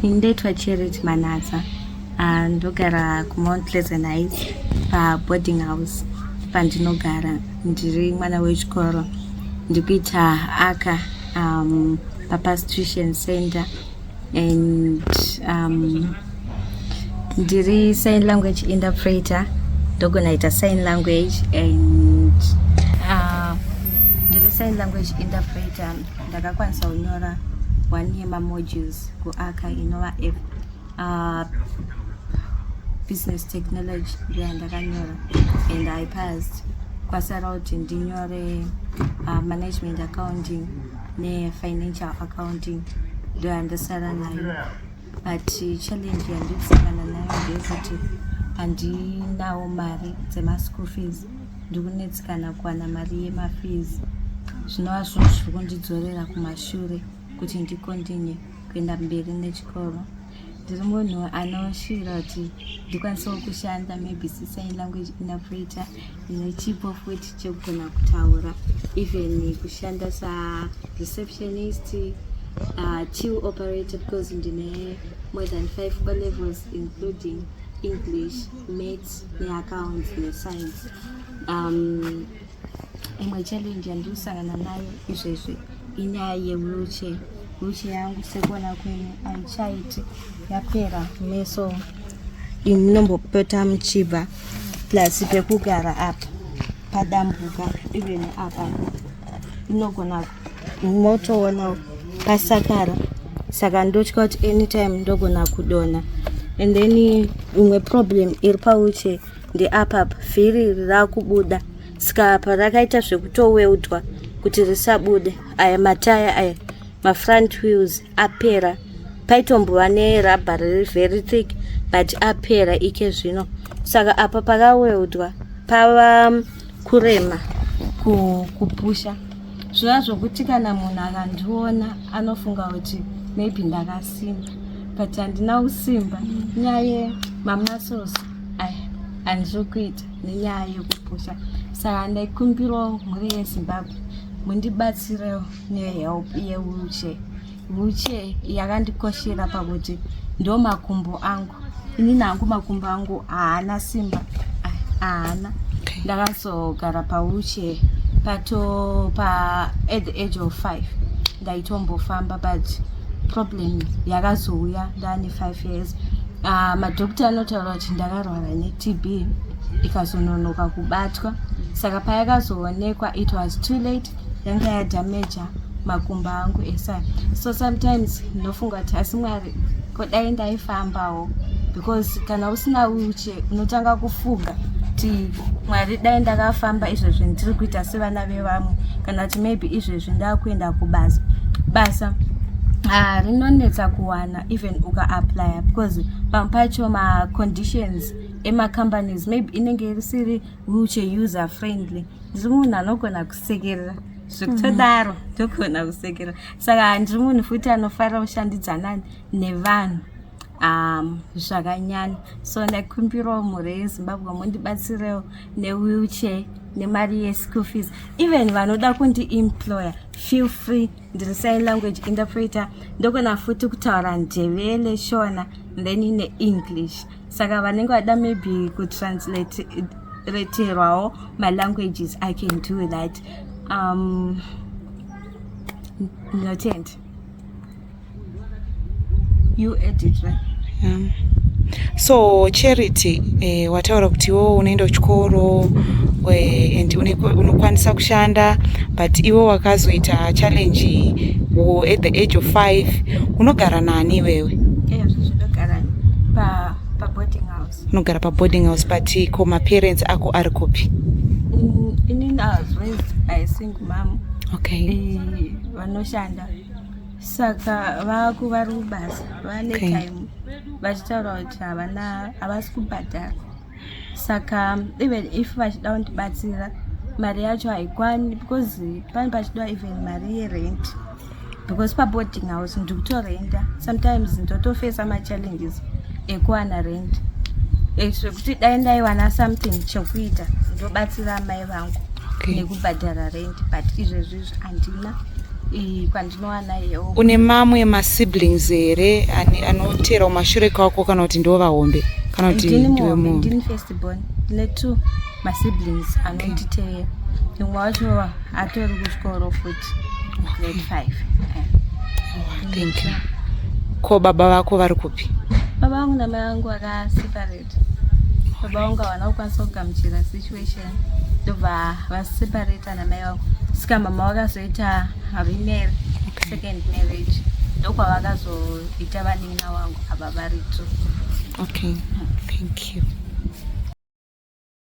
Indeed, Charity Manasa, and Ndogara Mount Pleasant Heights, boarding house, Ndinogona Ndiri Ndinogona Chikoro, Ndikuita aka Papa's Tuition Center, and Ndiri sign language interpreter, Ndogona sign language, and Ndiri sign language interpreter, Ndakakwanisa unyora one year modules go aka inova business technology ndakanyora, and I passed kwasara kuti ndinyore management accounting ne financial accounting ndo ndasara nayo, but challenge yandikusangana nayo ndeyekuti handinawo mari dzemaschool fees, ndikunetsikana kuwana mari yemafees, zvinova zvinhu zviri kundidzorera kumashure kuti ndikontinue kuenda mberi nechikoro. Ndiri munhu anoshira kuti ndikwanisawo kushanda maybe sign language interpreter, ine chipo futi chekugona kutaura, even kushanda receptionist, till operator, because ndine more than 5 levels including English, maths, accounts, science. Imwe challenge yandikusangana nayo izvezvi inyaya yewheelchair. Wheelchair yangu sekuona kwenyu aichaiti yapera meso inombopota muchibva plus pekugara apa padambuka, even apa inogona motoona pasakara, saka ndotya kuti anytime ndogona kudonha. And then imwe problem iri pawheelchair ndeapa vhiri rirakubuda, saka apa rakaita zvekutoweudzwa kuti risabude. Aya mataya aya front wheels apera, paitombova nerabha riri very thick but apera ike zvino, saka apa pakaweudzwa pava kurema kupusha. Zvinova zvokuti kana munhu akandiona anofunga kuti maybe ndakasimba, but handina kusimba. Nyaya mamuscles aya handiri kuita nenyaya yekupusha, saka ndaikumbirawo mhuri yeZimbabwe mundibatsirewo nehelp yewheelchair. Wheelchair yakandikoshera pakuti ndo makumbo angu, inini hangu makumbo angu haana simba, haana. Ndakazogara pawheelchair at the age of 5 ndaitombofamba, but problem yakazouya ndane 5 years. Madhokita anotaura kuti ndakarwara neTB ikazononoka kubatwa, saka payakazoonekwa it was too late, yanga yadamage makumbo angu esai. So sometimes ndinofunga kuti asi Mwari kodai ndaifambawo, because kana usina wheelchair unotanga kufunga kuti Mwari dai ndakafamba izvezvi ndiri kuita sevana vevamwe, kana kuti maybe izvezvi ndakuenda kubasa rinonetsa kuwana even ukaapply, because pamwe pacho maconditions emacompanies maybe inenge risiri wheelchair user friendly. Ndiri munhu anogona kusekerera zvekutodaro, ndogona kusekerera, saka ndiri munhu futi anofarira kushandidzana nevanhu zvakanyanya. So ndaikumbirawo mhuri yeZimbabwe mundibatsirewo newheelchair nemari yeschool fees. Even vanoda kundiemploya, feel free. Ndiri sign language interpreter, ndogona futi kutaura ndevele shona then neEnglish, saka vanenge vada maybe kutranslaterwawo languages, I can do that. Notend you edit, right? So Charity, wataura kuti iwo unaenda kuchikoro and unokwanisa kushanda, but iwo wakazoita challenge at the age of 5. Unogara nani wewe? Ndogara pa boarding house. Unogara pa boarding house, but ko ma parents ako ari kupi? Inini I was raised by a single mom. Okay. Vanoshanda, saka vaku vari kubasa vane time vachitaura kuti havasi kubhadhara, saka even if vachida kundibatsira mari yacho haikwani, because pane pachidwa even mari yerent, because paboarding house ndikutorenda sometimes ndotofesa machallenges ekuwana rent, zvekuti dai ndaiwana something chekuita ndobatsira mai vangu nekubhadhara rent, but izvezvi handina. kwandinowana iyewo. Une mamwe masiblings here anotera kumashure kwako kana kuti ndiwo vahombe kana kuti ndiwe munhu? Ndini first born. Ndine 2 masiblings anonditeera. Mumwe wacho atori kuchikoro futi grade 5. Thank you. Ko baba vako vari kupi? Baba vangu namai vangu vakaseparate. Baba vangu havana kukwanisa kugamuchira situation ndobva vaseparata namai vangu. Saka mama vakazoita remarry, second marriage. Ndokwavakazoita vanin'ina vangu ava vari 2. Okay, thank you.